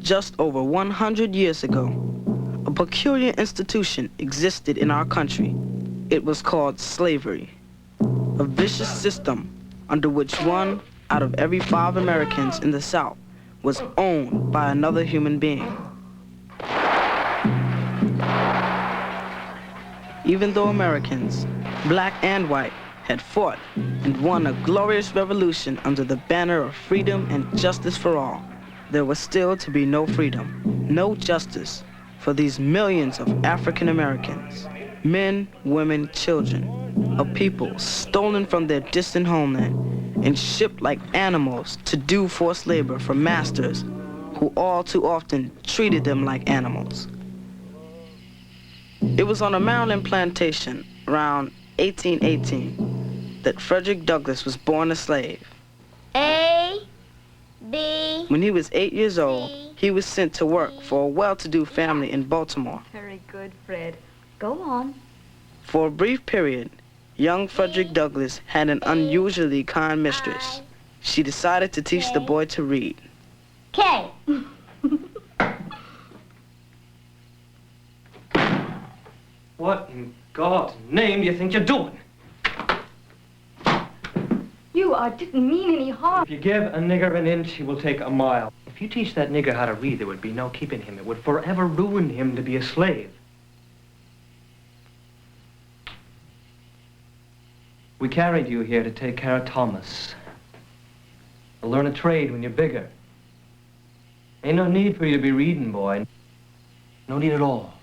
just over 100 years ago, a peculiar institution existed in our country. It was called slavery, a vicious system under which 1 out of every 5 Americans in the South was owned by another human being. Even though Americans, black and white, had fought and won a glorious revolution under the banner of freedom and justice for all, there was still to be no freedom, no justice for these millions of African Americans, men, women, children, a people stolen from their distant homeland and shipped like animals to do forced labor for masters who all too often treated them like animals. It was on a Maryland plantation around 1818 that Frederick Douglass was born a slave. A, B. When he was 8 years old, he was sent to work for a well-to-do family in Baltimore. Very good, Fred. Go on. For a brief period, young Frederick Douglass had an unusually kind mistress. She decided to teach the boy to read. K. What in God's name do you think you're doing? I didn't mean any harm. If you give a nigger an inch, he will take a mile. If you teach that nigger how to read, there would be no keeping him. It would forever ruin him to be a slave. We carried you here to take care of Thomas. To learn a trade when you're bigger. Ain't no need for you to be reading, boy. No need at all.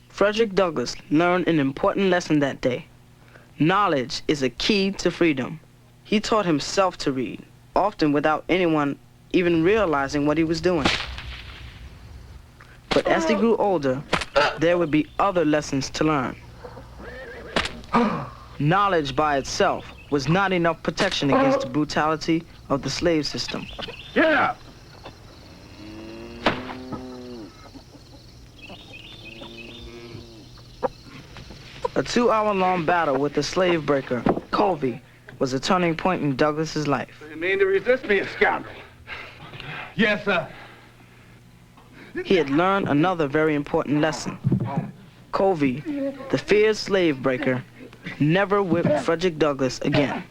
Frederick Douglass learned an important lesson that day. Knowledge is a key to freedom. He taught himself to read, often without anyone even realizing what he was doing. But as he grew older, there would be other lessons to learn. Knowledge by itself was not enough protection against the brutality of the slave system. Yeah. A 2-hour-long battle with the slave breaker, Covey, was a turning point in Douglass's life. You mean to resist me, a scoundrel? Yes, sir. He had learned another very important lesson. Covey, the feared slave breaker, never whipped Frederick Douglass again.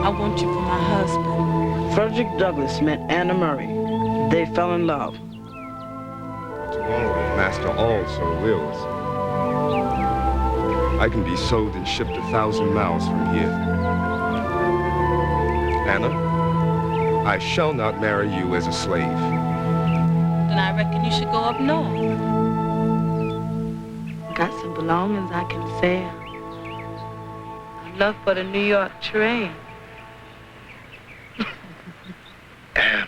I want you for my husband. Frederick Douglass met Anna Murray. They fell in love. Tomorrow, Master also wills. I can be sold and shipped 1,000 miles from here. Anna, I shall not marry you as a slave. Then I reckon you should go up north. Got some belongings I can sell. Enough for the New York train. Anna.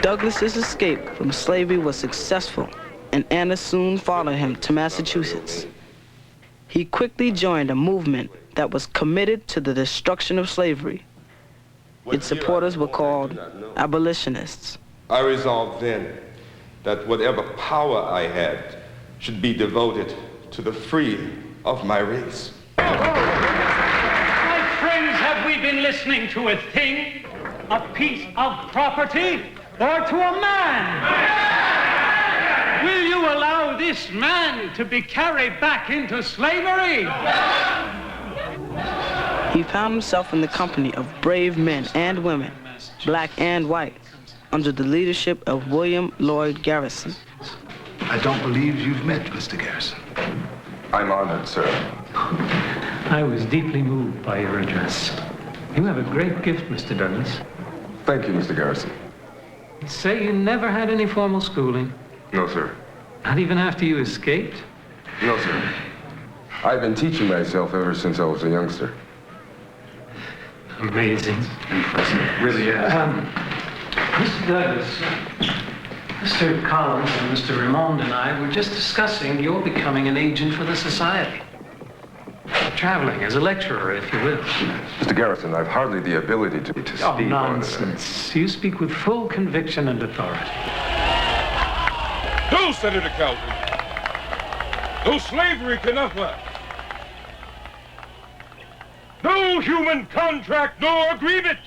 Douglass's escape from slavery was successful, and Anna soon followed him to Massachusetts. He quickly joined a movement that was committed to the destruction of slavery. Its supporters were called abolitionists. I resolved then that whatever power I had should be devoted to the freeing of my race. My friends, have we been listening to a thing, a piece of property, or to a man? Will you allow this man to be carried back into slavery? He found himself in the company of brave men and women, black and white, under the leadership of William Lloyd Garrison. I don't believe you've met Mr. Garrison. I'm honored, sir. I was deeply moved by your address. You have a great gift, Mr. Douglass. Thank you, Mr. Garrison. You say you never had any formal schooling? No, sir. Not even after you escaped? No, sir. I've been teaching myself ever since I was a youngster. Amazing. Impressive. Really is. Mr. Douglass, Mr. Collins and Mr. Raymond and I were just discussing your becoming an agent for the society. Traveling as a lecturer, if you will. Mr. Garrison, I've hardly the ability to speak Oh, on... nonsense. You speak with full conviction and authority. No, Senator Calvin. No slavery can offer. No human contract nor agreement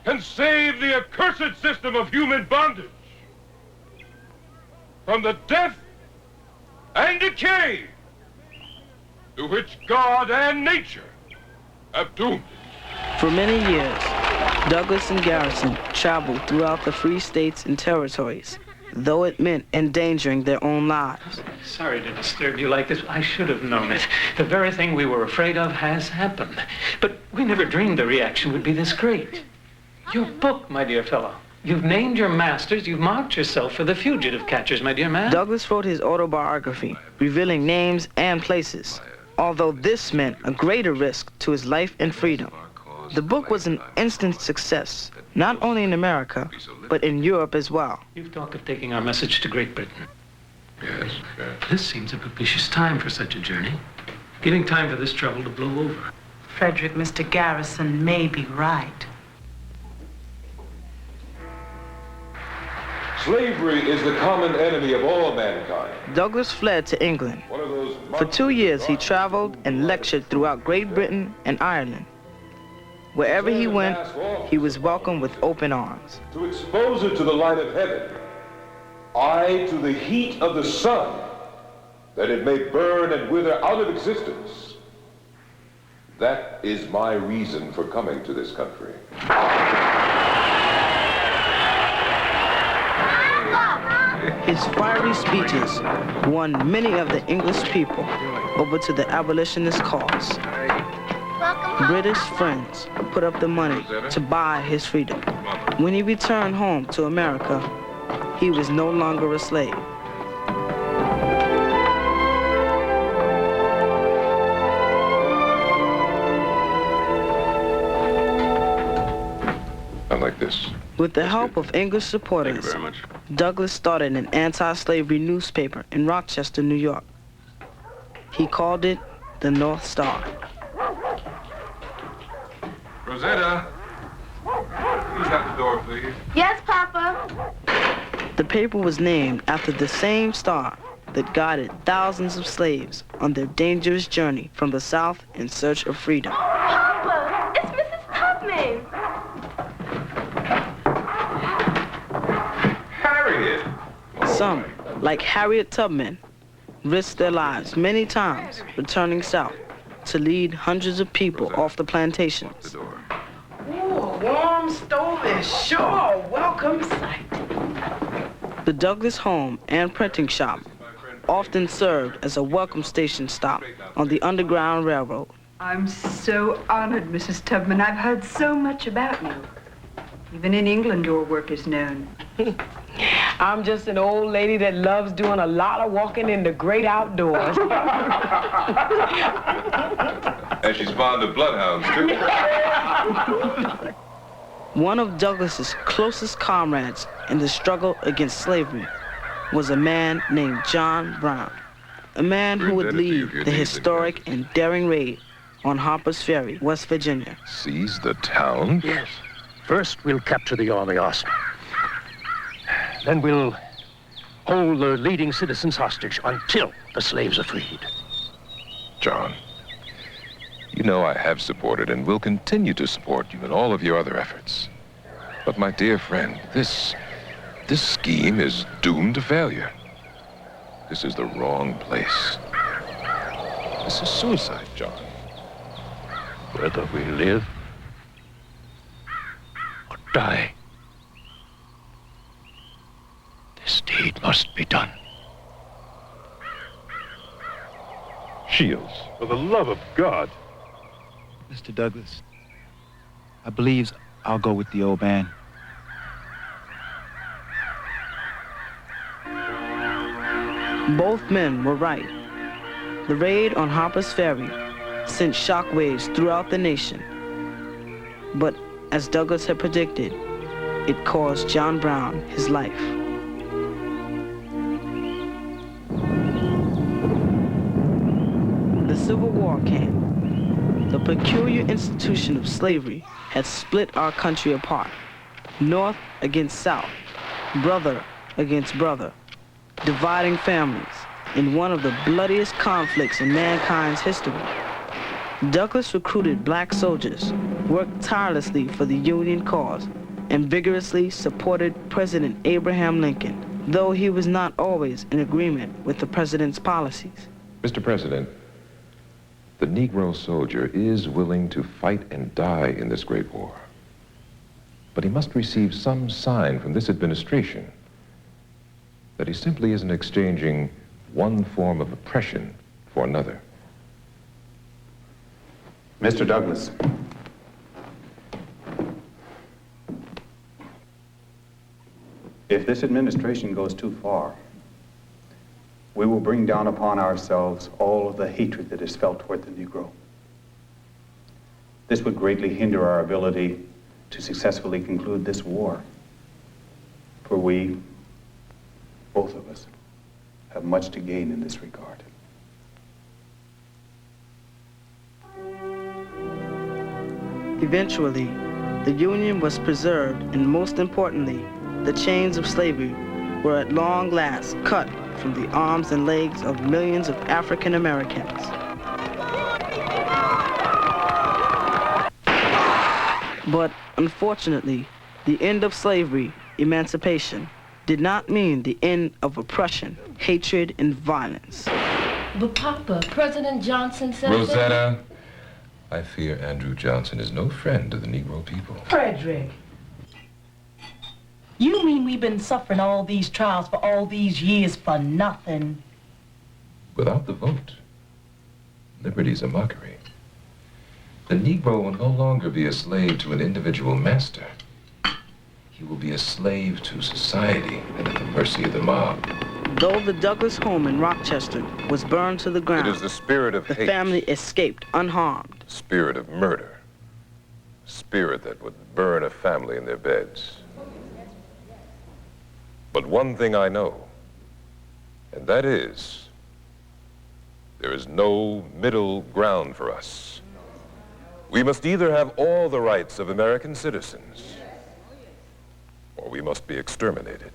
can save the accursed system of human bondage from the death and decay to which God and nature have doomed it. For many years, Douglass and Garrison traveled throughout the free states and territories, though it meant endangering their own lives. Sorry to disturb you like this. I should have known it. The very thing we were afraid of has happened. But we never dreamed the reaction would be this great. Your book, my dear fellow. You've named your masters. You've marked yourself for the fugitive catchers, my dear man. Douglass wrote his autobiography, revealing names and places, although this meant a greater risk to his life and freedom. The book was an instant success, not only in America, but in Europe as well. You've talked of taking our message to Great Britain. Yes, yes. This seems a propitious time for such a journey. Giving time for this trouble to blow over. Frederick, Mr. Garrison may be right. Slavery is the common enemy of all mankind. Douglass fled to England. One of those For 2 years, he traveled and lectured throughout Great Britain and Ireland. Wherever he went, he was welcomed with open arms. to expose it to the light of heaven, aye, to the heat of the sun, that it may burn and wither out of existence. That is my reason for coming to this country. His fiery speeches won many of the English people over to the abolitionist cause. British friends put up the money to buy his freedom. When he returned home to America, he was no longer a slave. I like this. With the help of English supporters, Douglass started an anti-slavery newspaper in Rochester, New York. He called it the North Star. Rosetta, please out the door, please. Yes, Papa. The paper was named after the same star that guided thousands of slaves on their dangerous journey from the South in search of freedom. Papa, it's Mrs. Tubman. Harriet! Some, like Harriet Tubman, risked their lives many times returning south to lead hundreds of people off the plantations. Ooh, a warm stove is sure a welcome sight. The Douglass home and printing shop often served as a welcome station stop on the Underground Railroad. I'm so honored, Mrs. Tubman. I've heard so much about you. Even in England, your work is known. I'm just an old lady that loves doing a lot of walking in the great outdoors. And she's fond of bloodhounds, too. One of Douglass's closest comrades in the struggle against slavery was a man named John Brown, a man who would lead the historic and daring raid on Harper's Ferry, West Virginia. Seize the town? Yes. First, we'll capture the army arsenal. Then we'll hold the leading citizens hostage until the slaves are freed. John, you know I have supported and will continue to support you in all of your other efforts. But my dear friend, this scheme is doomed to failure. This is the wrong place. This is suicide, John. Whether we live or die, this deed must be done. Shields, for the love of God. Mr. Douglass, I believe I'll go with the old man. Both men were right. The raid on Harper's Ferry sent shockwaves throughout the nation. But as Douglass had predicted, it cost John Brown his life. The Civil War came. The peculiar institution of slavery had split our country apart, North against South, brother against brother, dividing families in one of the bloodiest conflicts in mankind's history. Douglass recruited black soldiers, worked tirelessly for the Union cause, and vigorously supported President Abraham Lincoln, though he was not always in agreement with the president's policies. Mr. President, the Negro soldier is willing to fight and die in this great war. But he must receive some sign from this administration that he simply isn't exchanging one form of oppression for another. Mr. Douglass. If this administration goes too far, we will bring down upon ourselves all of the hatred that is felt toward the Negro. This would greatly hinder our ability to successfully conclude this war. For we, both of us, have much to gain in this regard. Eventually, the Union was preserved, and most importantly, the chains of slavery were at long last cut from the arms and legs of millions of African Americans. But unfortunately, the end of slavery, emancipation, did not mean the end of oppression, hatred, and violence. But Papa, President Johnson said Rosetta, I fear Andrew Johnson is no friend to the Negro people. Frederick, you mean we've been suffering all these trials for all these years for nothing? Without the vote, liberty's a mockery. The Negro will no longer be a slave to an individual master. He will be a slave to society and at the mercy of the mob. Though the Douglass home in Rochester was burned to the ground, It is the spirit of the hate. family escaped unharmed. Spirit of murder. Spirit that would burn a family in their beds. But one thing I know, and that is, there is no middle ground for us. We must either have all the rights of American citizens, or we must be exterminated.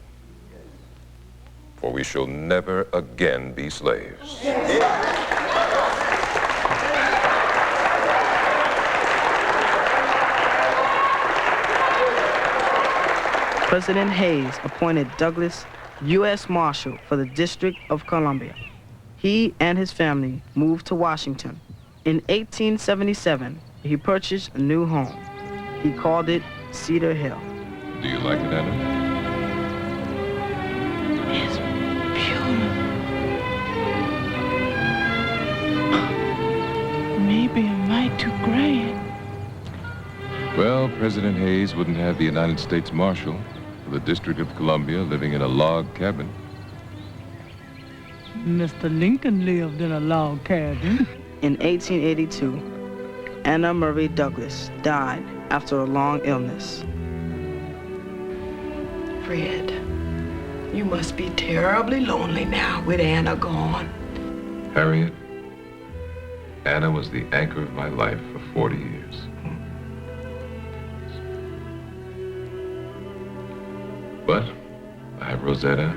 For we shall never again be slaves. President Hayes appointed Douglass U.S. Marshal for the District of Columbia. He and his family moved to Washington. In 1877, he purchased a new home. He called it Cedar Hill. Do you like it, Anna? It's beautiful. Maybe a mite too grand. Well, President Hayes wouldn't have the United States Marshal for the District of Columbia living in a log cabin. Mr. Lincoln lived in a log cabin. In 1882, Anna Murray Douglass died after a long illness. Fred, you must be terribly lonely now with Anna gone. Harriet, Anna was the anchor of my life for 40 years. But I have Rosetta,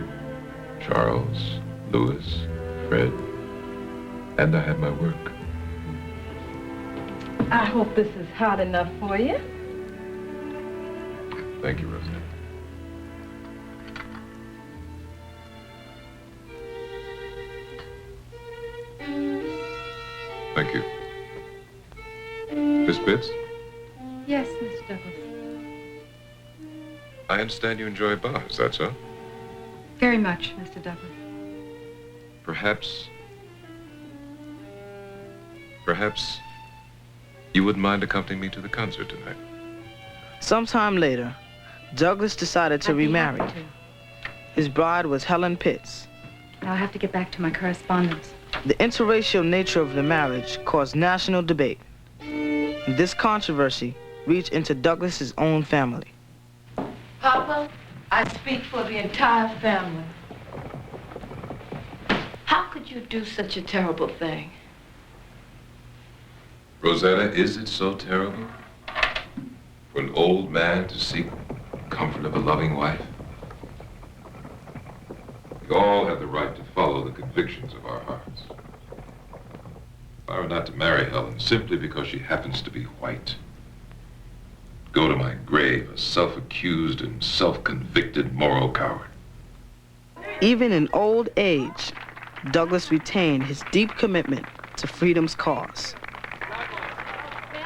Charles, Louis, Fred, and I have my work. I hope this is hot enough for you. Thank you, Rosetta. Thank you. Miss Pitts, Yes, Mr. Douglass. I understand you enjoy bars, that's so? Very much, Mr. Douglass. Perhaps you wouldn't mind accompanying me to the concert tonight. Sometime later, Douglass decided to I'd be remarry. happy to. His bride was Helen Pitts. Now I have to get back to my correspondence. The interracial nature of the marriage caused national debate. This controversy reached into Douglass's own family. Papa, I speak for the entire family. How could you do such a terrible thing? Rosetta, is it so terrible for an old man to seek comfort of a loving wife? We all have the right to follow the convictions of our hearts. If I were not to marry Helen simply because she happens to be white, go to my grave a self-accused and self-convicted moral coward. Even in old age, Douglass retained his deep commitment to freedom's cause.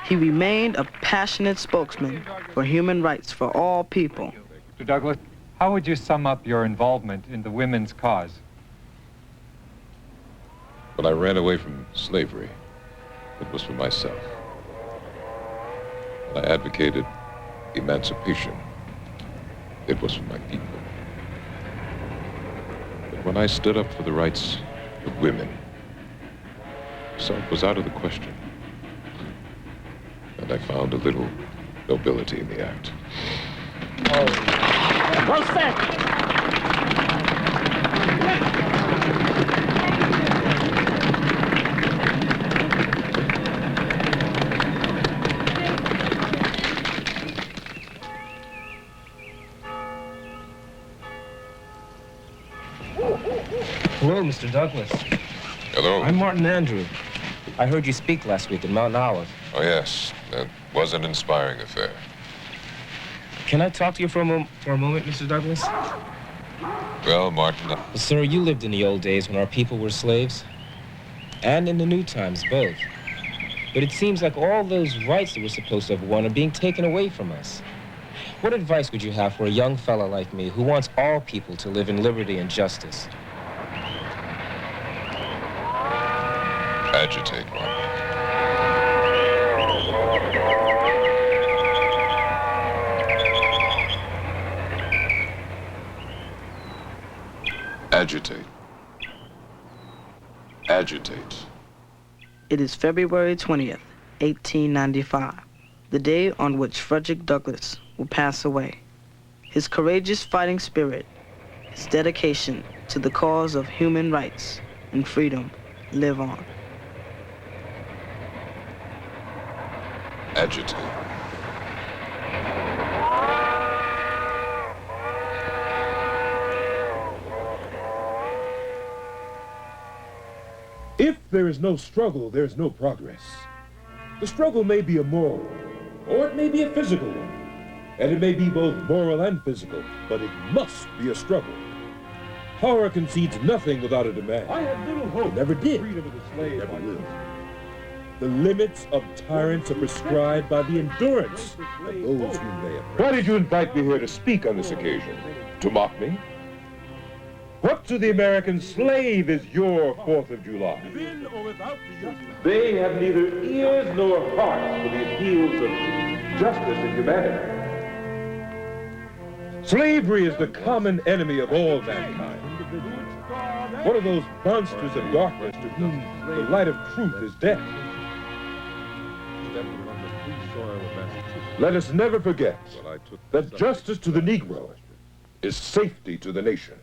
He remained a passionate spokesman for human rights for all people. Mr. Douglass, how would you sum up your involvement in the women's cause? When I ran away from slavery, it was for myself. When I advocated emancipation, it was for my people. But when I stood up for the rights of women, self was out of the question. And I found a little nobility in the act. Oh. Well said. Hello, Mr. Douglass. Hello. I'm Martin Andrew. I heard you speak last week in Mountain Olive. Oh, yes. That was an inspiring affair. Can I talk to you for a moment, Mr. Douglass? Well, Martin... Sir, you lived in the old days when our people were slaves. And in the new times, both. But it seems like all those rights that we're supposed to have won are being taken away from us. What advice would you have for a young fellow like me who wants all people to live in liberty and justice? Agitate, Martin. Agitate. Agitate. It is February 20th, 1895, the day on which Frederick Douglass will pass away. His courageous fighting spirit, his dedication to the cause of human rights and freedom live on. Agitate. If there is no struggle, there is no progress. The struggle may be a moral one, or it may be a physical one, and it may be both moral and physical, but it must be a struggle. Power concedes nothing without a demand. I had little hope. It never did. Freedom of the slave never will. The limits of tyrants are prescribed by the endurance of those whom they oppress. Why did you invite me here to speak on this occasion? To mock me? What to the American slave is your 4th of July? They have neither ears nor hearts for the appeals of justice and humanity. Slavery is the common enemy of all mankind. One of those monsters of darkness to whom the light of truth is death. Let us never forget that justice to the Negro is safety to the nation.